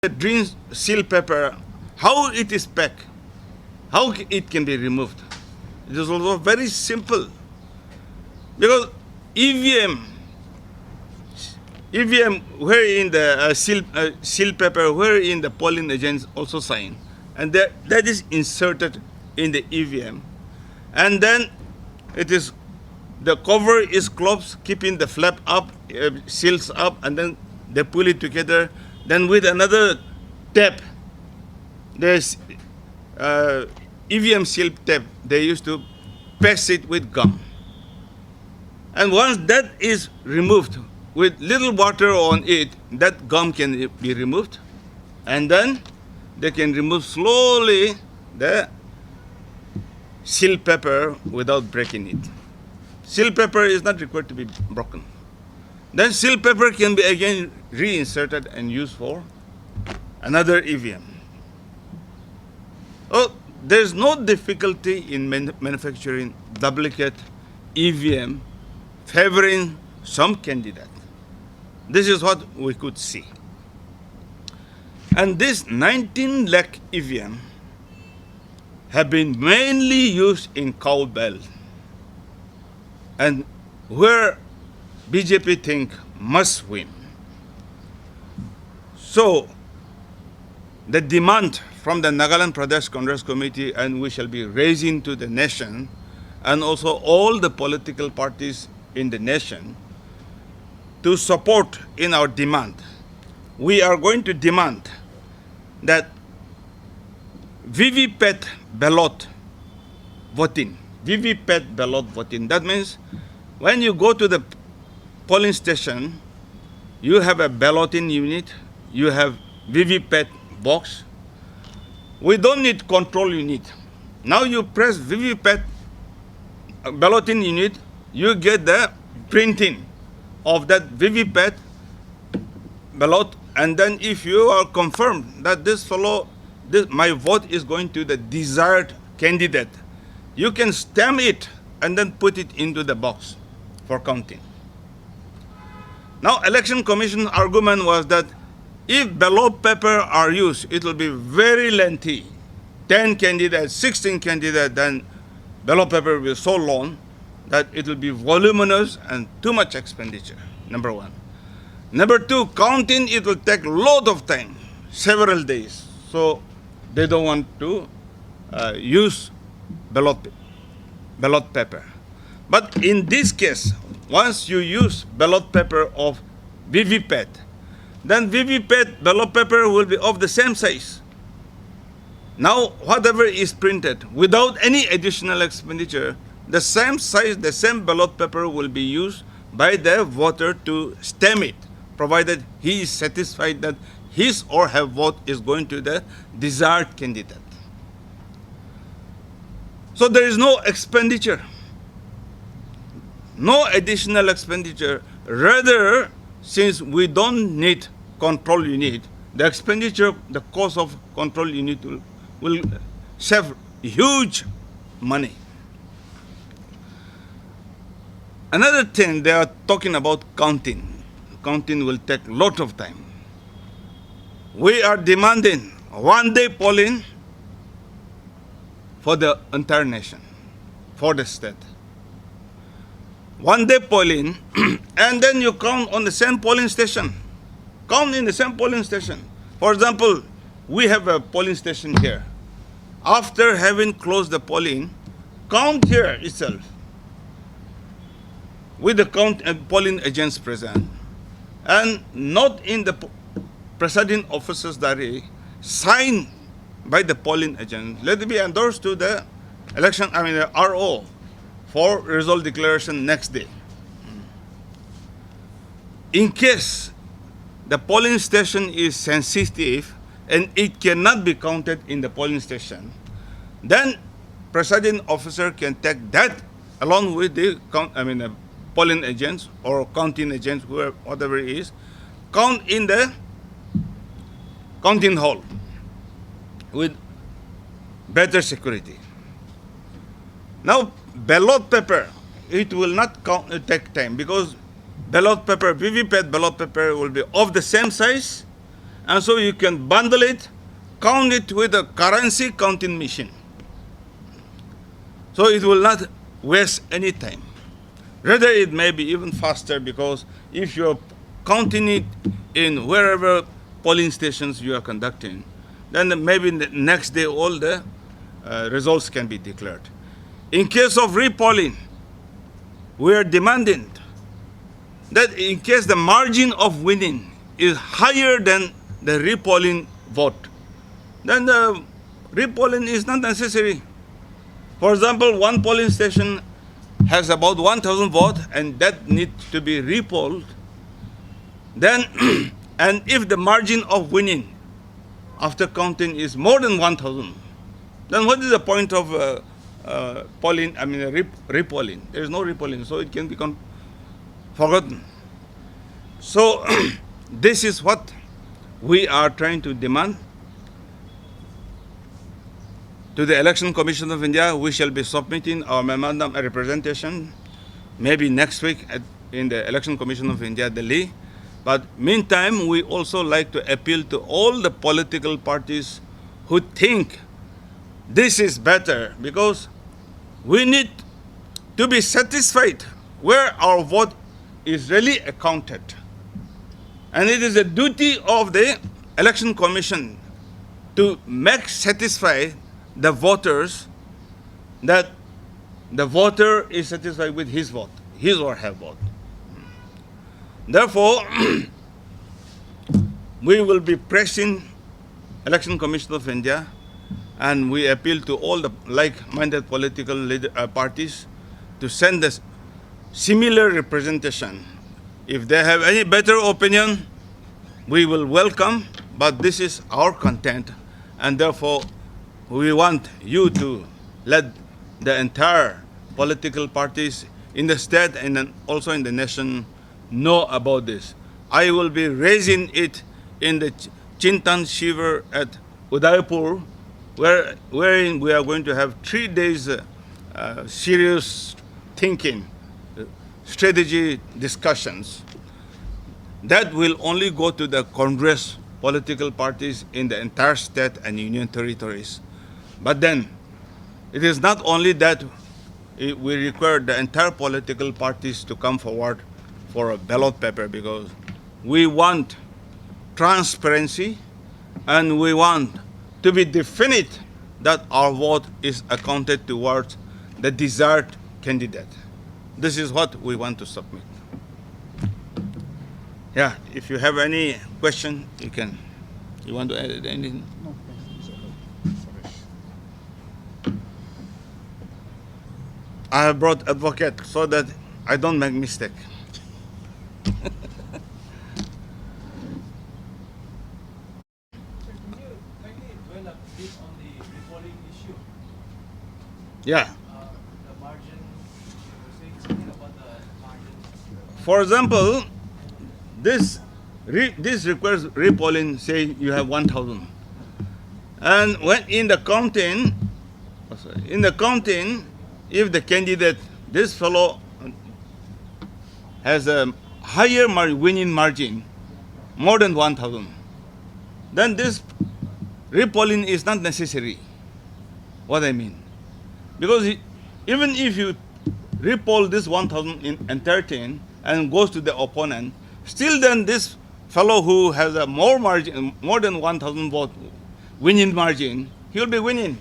The green seal paper, how it is packed, how it can be removed. It is also very simple. Because EVM wherein the seal paper, wherein the polling agents also sign, and that is inserted in the EVM, and then it is the cover is closed, keeping the flap up, seals up, and then they pull it together. Then with another tape, there's EVM seal tape. They used to paste it with gum. And once that is removed, with little water on it, that gum can be removed. And then they can remove slowly the seal paper without breaking it. Seal paper is not required to be broken. Then seal paper can be again reinserted and used for another EVM. Oh, there's no difficulty in manufacturing duplicate EVM favoring some candidate. This is what we could see. And this 19 lakh EVM have been mainly used in cow belt, and where BJP think must win. So the demand from the Nagaland Pradesh Congress Committee, and we shall be raising to the nation, and also all the political parties in the nation, to support in our demand. We are going to demand that VVPAT ballot voting, that means when you go to the polling station, you have a balloting unit, you have VVPAT box. We don't need control unit. Now you press VVPAT balloting unit, you get the printing of that VVPAT ballot, and then if you are confirmed that my vote is going to the desired candidate, you can stamp it and then put it into the box for counting. Now, Election Commission argument was that if ballot paper are used, it will be very lengthy. 10 candidates, 16 candidates, then ballot paper will be so long that it will be voluminous and too much expenditure, number one. Number two, counting it will take a lot of time, several days. So they don't want to use ballot paper. But in this case, once you use ballot paper of VVPAT, then VVPAT ballot paper will be of the same size. Now, whatever is printed, without any additional expenditure, the same size, the same ballot paper will be used by the voter to stamp it, provided he is satisfied that his or her vote is going to the desired candidate. So there is no expenditure, no additional expenditure. Rather, since we don't need control unit, the expenditure, the cost of control unit will save huge money. Another thing, they are talking about counting. Counting will take a lot of time. We are demanding one-day polling for the entire nation, for the state. One-day polling, and then you count on the same polling station. Count in the same polling station. For example, we have a polling station here. After having closed the polling, count here itself with the polling agents present, and not in the presiding officer's diary, signed by the polling agent. Let it be endorsed to the the RO for result declaration next day. In case the polling station is sensitive and it cannot be counted in the polling station, then presiding officer can take that along with the polling agents or counting agents, whatever it is, count in the counting hall with better security. Now, ballot paper, it will not take time, because ballot paper, VVPAT ballot paper will be of the same size And so you can bundle it, count it with a currency counting machine. So it will not waste any time. Rather, it may be even faster, because if you're counting it in wherever polling stations you are conducting, then maybe the next day all the results can be declared. In case of repolling, we are demanding that in case the margin of winning is higher than the repolling vote, then the repolling is not necessary. For example, one polling station has about 1,000 votes, and that needs to be repolled. Then, and if the margin of winning after counting is more than 1,000, then what is the point of polling? I mean, repolling. There is no repolling, so it can become forgotten. So, this is what we are trying to demand to the Election Commission of India. We shall be submitting our memorandum of representation maybe next week in the Election Commission of India, Delhi. But meantime, we also like to appeal to all the political parties who think this is better, because we need to be satisfied where our vote is really accounted. And it is a duty of the Election Commission to make satisfied the voters that the voter is satisfied with his vote, his or her vote. Therefore, we will be pressing Election Commission of India, and we appeal to all the like-minded political parties to send us similar representation. If they have any better opinion, we will welcome, but this is our content, and therefore we want you to let the entire political parties in the state and also in the nation know about this. I will be raising it in the Chintan Shiva at Udaipur, wherein we are going to have 3 days serious thinking, strategy discussions. That will only go to the Congress political parties in the entire state and union territories. But then, it is not only that we require the entire political parties to come forward for a ballot paper, because we want transparency and we want to be definite that our vote is accounted towards the desired candidate. This is what we want to submit. Yeah, if you have any question, you can. You want to add anything? No, I have brought advocate so that I don't make mistake. Can you kindly dwell a bit on the repolling issue? Yeah. The margin, you were saying something about the margin. For example, this requires repolling. Say you have 1,000, and when in the counting, if the candidate, this fellow has a higher winning margin, more than 1,000, then this repolling is not necessary. What I mean, because even if you repoll this 1,000 in entertain and goes to the opponent, still then this fellow who has a more margin, more than 1,000 vote winning margin, he will be winning.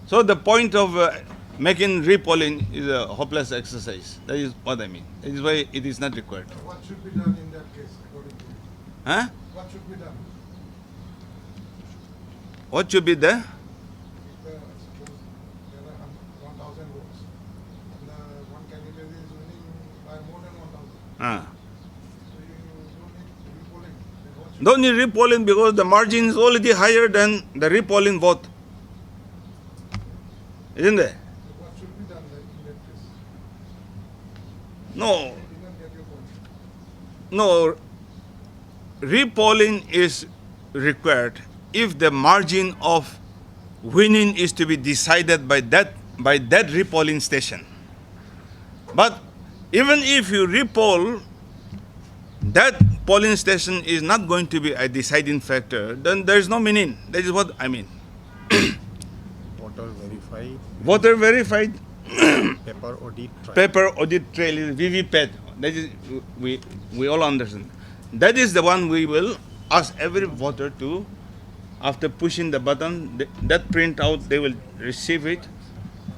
So the point of making repolling is a hopeless exercise. That is what I mean. That is why it is not required. What should be done in that case, according to you? Huh? What should be done? What should be there? If suppose there are 1,000 votes, and one candidate is winning by more than 1,000. So you don't need repolling. Then what should Don't need repolling because the margin is already higher than the repolling vote. Isn't it? what should be done then in that case? No. I didn't get your point. No. Repolling is required if the margin of winning is to be decided by that repolling station. But even if you repoll that polling station is not going to be a deciding factor, then there is no meaning. That is what I mean. Voter verified, Voter verified, paper audit trail. paper audit trail is VVPAT. That is, we all understand. That is the one we will ask every voter to, after pushing the button, that printout, they will receive it.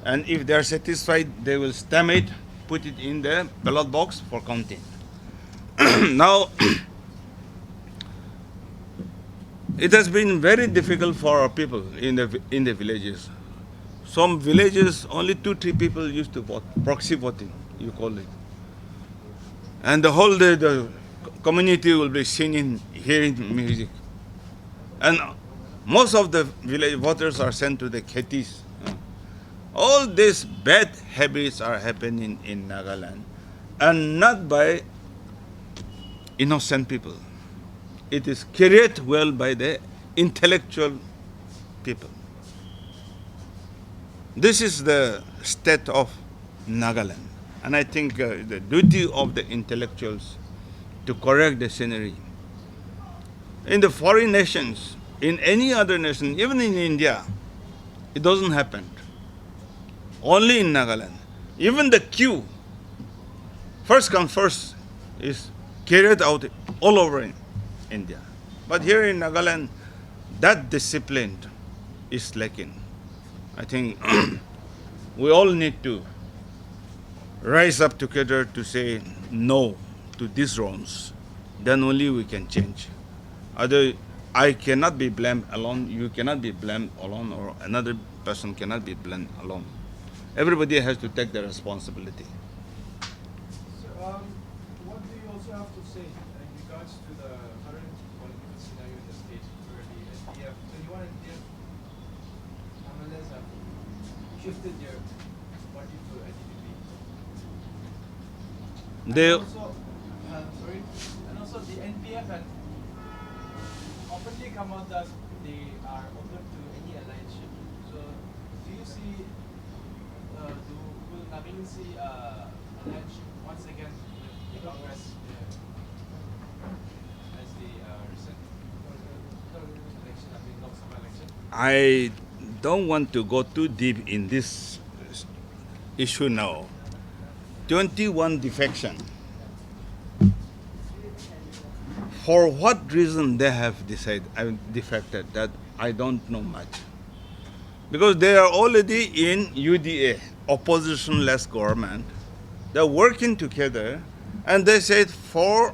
And if they are satisfied, they will stamp it, put it in the ballot box for counting. Now, it has been very difficult for our people in the villages. Some villages, only 2-3 people used to vote, proxy voting, you call it. And the whole day, the community will be singing, hearing music. And most of the village voters are sent to the khetis. All these bad habits are happening in Nagaland, and not by innocent people. It is carried well by the intellectual people. This is the state of Nagaland. And I think the duty of the intellectuals to correct the scenery. In the foreign nations, in any other nation, even in India, it doesn't happen. Only in Nagaland. Even the queue, first come first, is carried out all over in India. But here in Nagaland, that discipline is lacking. I think we all need to rise up together to say no to these wrongs. Then only we can change. Other, I cannot be blamed alone, you cannot be blamed alone, or another person cannot be blamed alone. Everybody has to take the responsibility. So, what do you also have to say in regards to the current political scenario in the state where the NPF, 21 NPF MLAs have shifted their party to NLTV? They, And also the NPF had openly come out that they are open to any alliance. So, do you see, will Nagaland see alliance once again with the Congress as the recent election, I mean, Lok Sabha election? I don't want to go too deep in this issue now. 21 defection. For what reason they have defected, that I don't know much. Because they are already in UDA, opposition-less government. They're working together, and they said for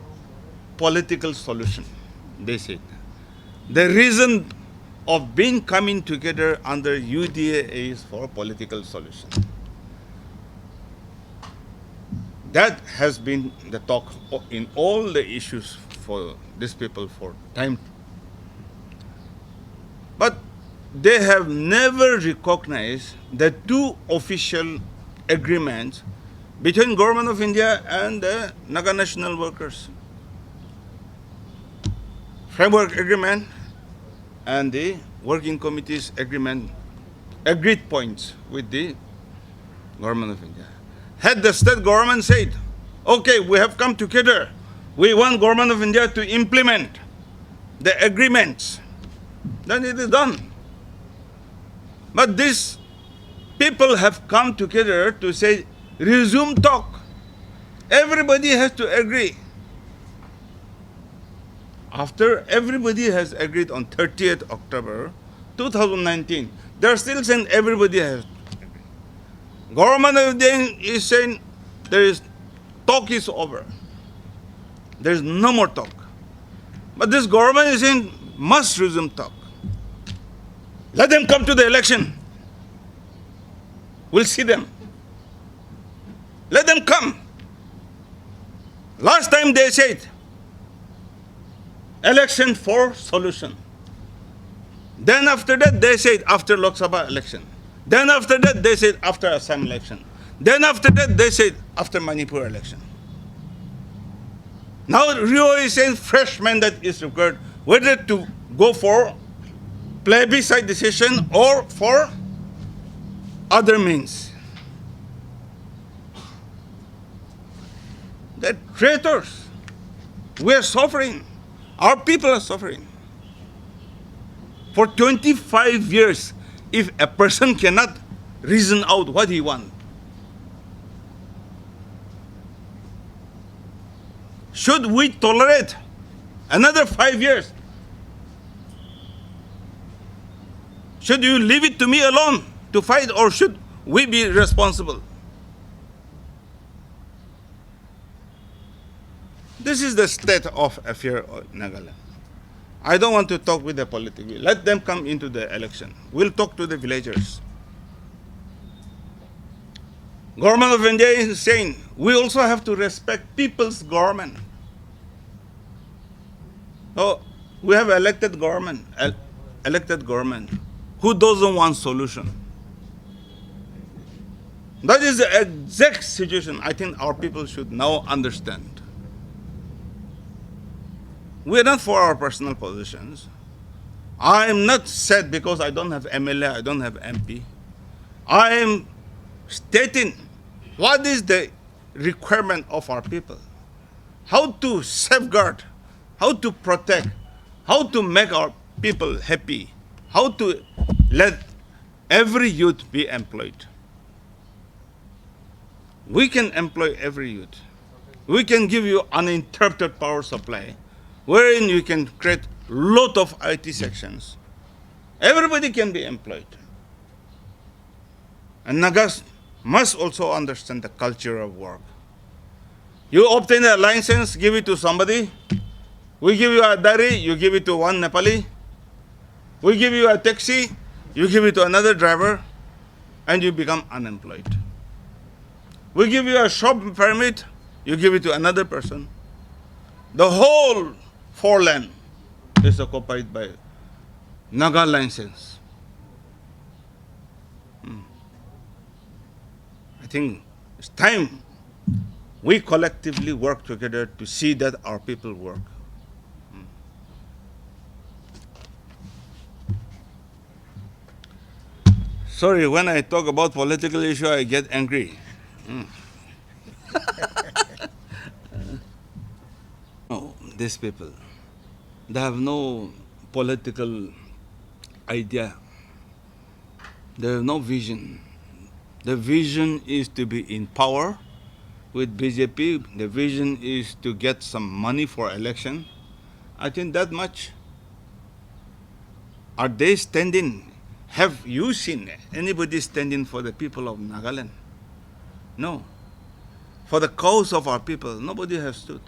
political solution. They said the reason of being coming together under UDA is for political solution. That has been the talk in all the issues for these people for time. But they have never recognized the two official agreements between Government of India and the Naga national workers. Framework agreement and the working committee's agreement, agreed points with the Government of India. Had the state government said, okay, we have come together, we want Government of India to implement the agreements, then it is done. But these people have come together to say, resume talk. Everybody has to agree. After everybody has agreed on 30th October 2019, they are still saying everybody has to agree. Government of India is saying talk is over. There is no more talk. But this government is saying must resume talk. Let them come to the election. We'll see them. Let them come. Last time they said, election for solution. Then after that they said after Lok Sabha election. Then after that they said after Assam election. Then after that they said after Manipur election. Now Rio is saying fresh mandate is required, whether to go for plebiscite decision or for other means. They're traitors. We are suffering. Our people are suffering. For 25 years, if a person cannot reason out what he wants, should we tolerate another 5 years? Should you leave it to me alone to fight, or should we be responsible? This is the state of affairs of Nagaland. I don't want to talk with the politics. Let them come into the election. We'll talk to the villagers. Government of India is saying we also have to respect people's government. So we have elected government who doesn't want solution. That is the exact situation I think our people should now understand. We are not for our personal positions. I am not sad because I don't have MLA, I don't have MP. I am stating what is the requirement of our people. How to safeguard, how to protect, how to make our people happy, how to let every youth be employed. We can employ every youth. We can give you uninterrupted power supply, wherein you can create lot of IT sections. Everybody can be employed. And Nagas must also understand the culture of work. You obtain a license, give it to somebody. We give you a Therie, you give it to one Nepali. We give you a taxi, you give it to another driver, and you become unemployed. We give you a shop permit, you give it to another person. The whole foreland is occupied by Naga license. I think it's time we collectively work together to see that our people work. Sorry, when I talk about political issue, I get angry. Oh, these people, they have no political idea. They have no vision. The vision is to be in power with BJP. The vision is to get some money for election. I think that much. Are they standing? Have you seen anybody standing for the people of Nagaland? No. For the cause of our people, nobody has stood.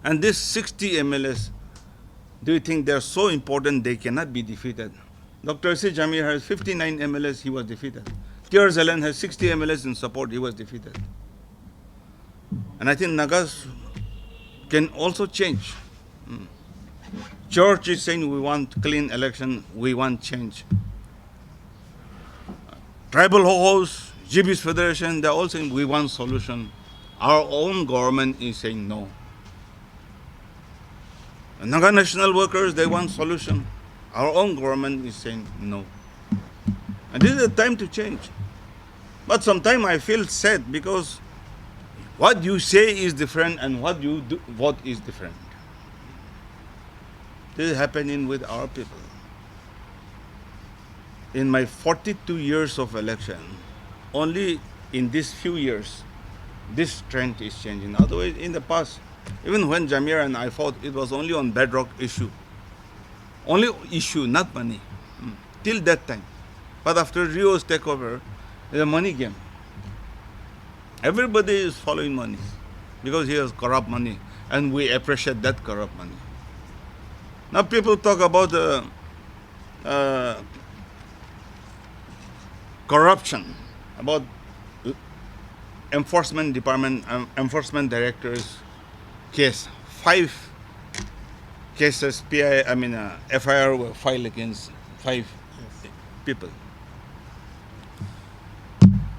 And these 60 MLAs, do you think they're so important they cannot be defeated? Dr. C. Jamir has 59 MLAs, he was defeated. Therie Zeland has 60 MLAs in support, he was defeated. And I think Nagas can also change. Church is saying we want clean election, we want change. Tribal hosts, GB's Federation, they're all saying we want solution. Our own government is saying no. Naga national workers, they want solution. Our own government is saying no. And this is the time to change. But sometimes I feel sad because what you say is different and what you do, vote is different. This is happening with our people. In my 42 years of election, only in these few years, this trend is changing. Otherwise, in the past, even when Jamir and I fought, it was only on bedrock issue. Only issue, not money. Till that time. But after Rio's takeover, it's a money game. Everybody is following money because he has corrupt money, and we appreciate that corrupt money. Now people talk about corruption, about enforcement department, enforcement directors case. 5 cases, FIR were filed against 5 people.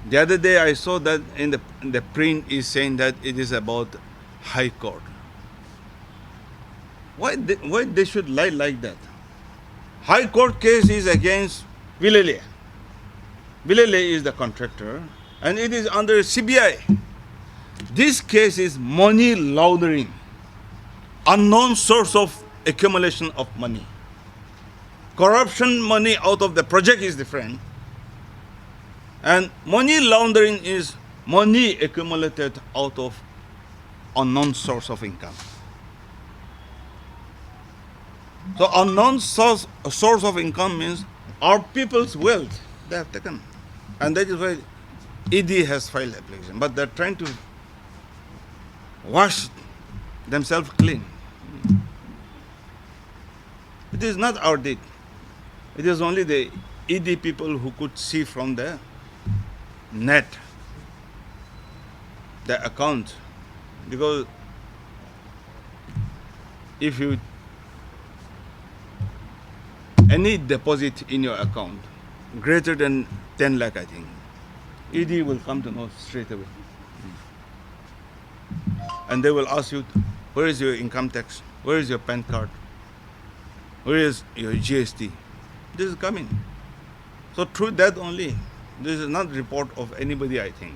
The other day I saw that in the print is saying that it is about High Court. Why they should lie like that? High Court case is against Vilele. Vilele is the contractor and it is under CBI. This case is money laundering. unknown source of accumulation of money. Corruption money out of the project is different. And money laundering is money accumulated out of unknown source of income. So unknown source of income means our people's wealth they have taken. And that is why ED has filed application. But they're trying to wash themselves clean. It is not our deed. It is only the ED people who could see from the net the account. Because if you any deposit in your account greater than 10 lakh, I think, ED will come to know straight away. And they will ask you, where is your income tax? Where is your PAN card? Where is your GST? This is coming. So through that only, this is not report of anybody, I think.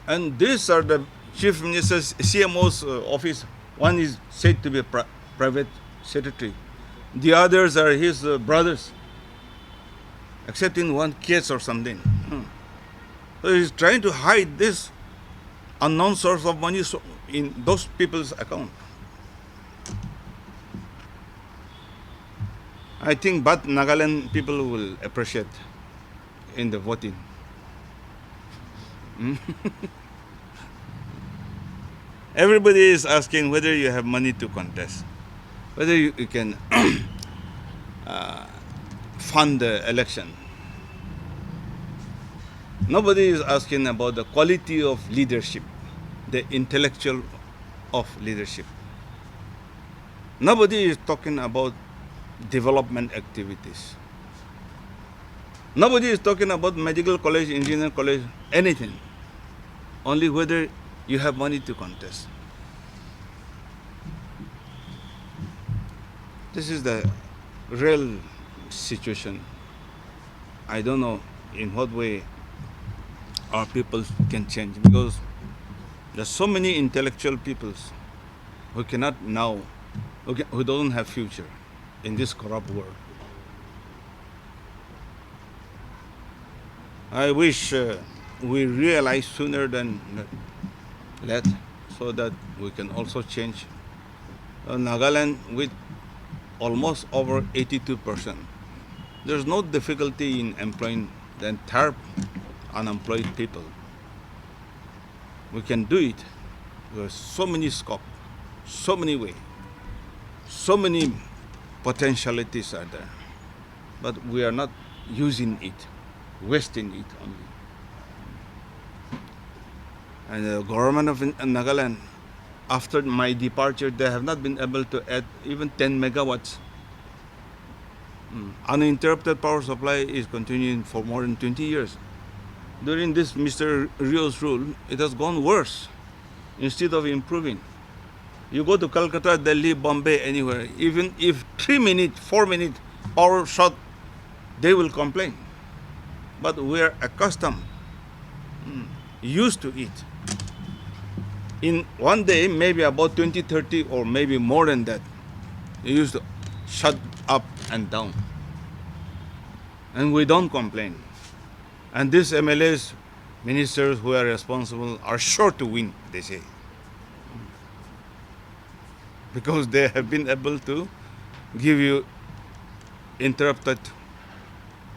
And these are the Chief Minister's CMO's office. One is said to be a private secretary. The others are his brothers, except in one case or something. So he's trying to hide this unknown source of money in those people's account. I think but Nagaland people will appreciate in the voting. Everybody is asking whether you have money to contest, whether you can fund the election. Nobody is asking about the quality of leadership, the intellectual of leadership. Nobody is talking about development activities. Nobody is talking about medical college, engineering college, anything. Only whether you have money to contest. This is the real situation. I don't know in what way our people can change, because there are so many intellectual peoples who cannot now, who don't have future in this corrupt world. I wish we realize sooner than later, so that we can also change. Nagaland with almost over 82%. There's no difficulty in employing the entire unemployed people. We can do it. There's so many scope, so many ways, so many potentialities are there. But we are not using it, wasting it only. And the government of Nagaland, after my departure, they have not been able to add even 10 megawatts. Uninterrupted power supply is continuing for more than 20 years. During this Mr. Rio's rule, it has gone worse instead of improving. You go to Calcutta, Delhi, Bombay, anywhere, even if 3 minutes, 4 minutes power shot, they will complain. But we are accustomed, used to it. In one day, maybe about 20, 30, or maybe more than that, you used to shut up and down. And we don't complain. And these MLAs, ministers who are responsible, are sure to win, they say. Because they have been able to give you interrupted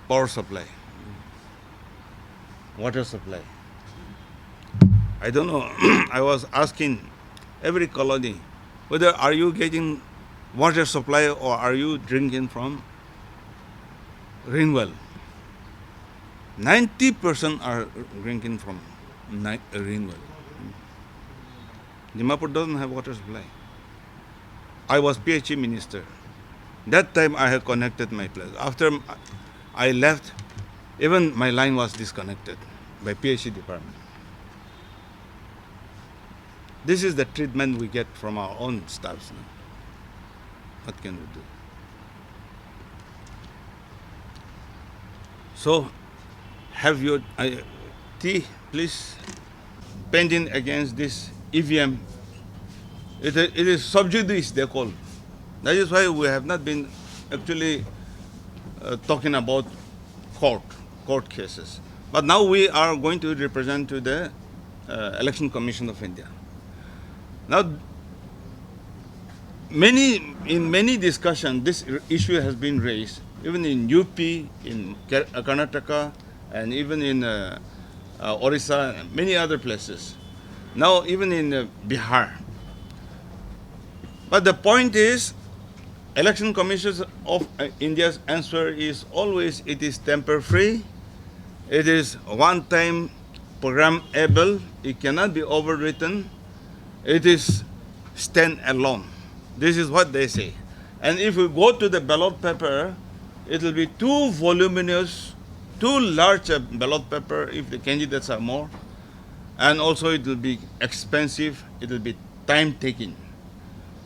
power supply, water supply. I don't know. I was asking every colony whether are you getting water supply or are you drinking from rainwell. 90% are drinking from rainwell. Dimapur doesn't have water supply. I was PhD minister. That time I had connected my place. After I left, even my line was disconnected by PhD department. This is the treatment we get from our own staffs. No? What can we do? So, have your T, please, pending against this EVM It is sub judice, they call. That is why we have not been actually talking about court cases. But now we are going to represent to the Election Commission of India. Now, in many discussions, this issue has been raised, even in UP, in Karnataka, and even in Orissa, and many other places. Now, even in Bihar. But the point is, Election Commission of India's answer is always it is temper-free, it is one-time programmable, it cannot be overwritten, it is stand-alone. This is what they say. And if we go to the ballot paper, it will be too voluminous, too large a ballot paper if the candidates are more, and also it will be expensive, it will be time-taking.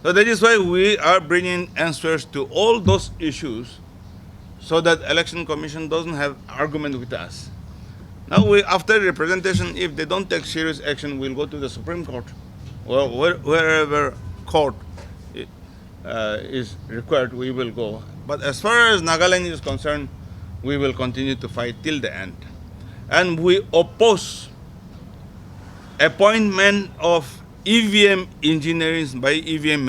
So that is why we are bringing answers to all those issues so that Election Commission doesn't have argument with us. Now, after representation, if they don't take serious action, we'll go to the Supreme Court, or wherever court is required, we will go. But as far as Nagaland is concerned, we will continue to fight till the end. And we oppose appointment of EVM engineering by EVM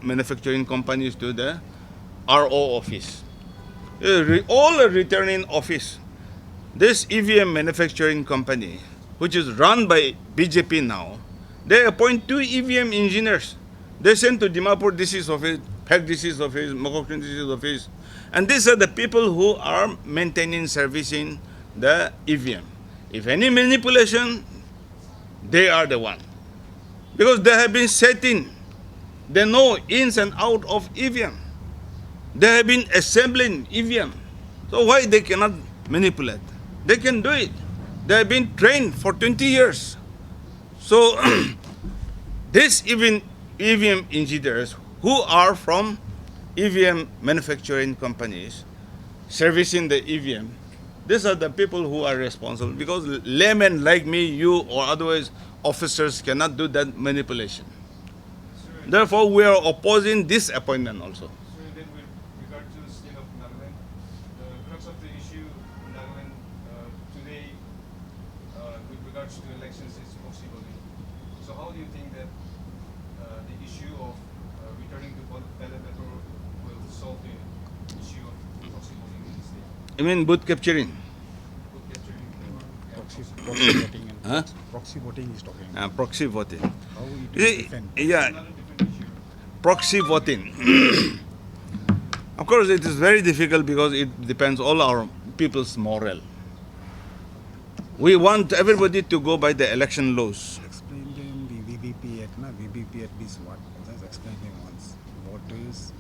manufacturing companies to the RO office. All a returning office. This EVM manufacturing company, which is run by BJP now, they appoint 2 EVM engineers. They send to Dimapur, this is office, Phek, this is office, Mokokchung, this is office. And these are the people who are maintaining, servicing the EVM. If any manipulation, they are the one. Because they have been setting, they know ins and out of EVM. They have been assembling EVM. So why they cannot manipulate? They can do it. They have been trained for 20 years. So these even EVM engineers who are from EVM manufacturing companies servicing the EVM, these are the people who are responsible, because laymen like me, you, or otherwise officers cannot do that manipulation. Sir, Therefore, we are opposing this appointment also. So then with regard to the state of Nagaland, the crux of the issue in Nagaland today with regards to elections is proxy voting. So how do you think that the issue of returning to ballot paper will solve the issue of proxy voting in the state? I mean, booth capturing. With capturing the Proxy voting and Huh? proxy voting is talking. Proxy voting. How it is defend? Yeah, another different issue. proxy voting. Of course, it is very difficult because it depends all our people's moral. We want everybody to go by the election laws. Explain them the VVP Act, na? VVP Act is what? Just explain them once. What is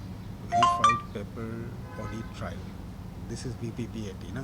verified paper audit trial? This is VVP Act, na?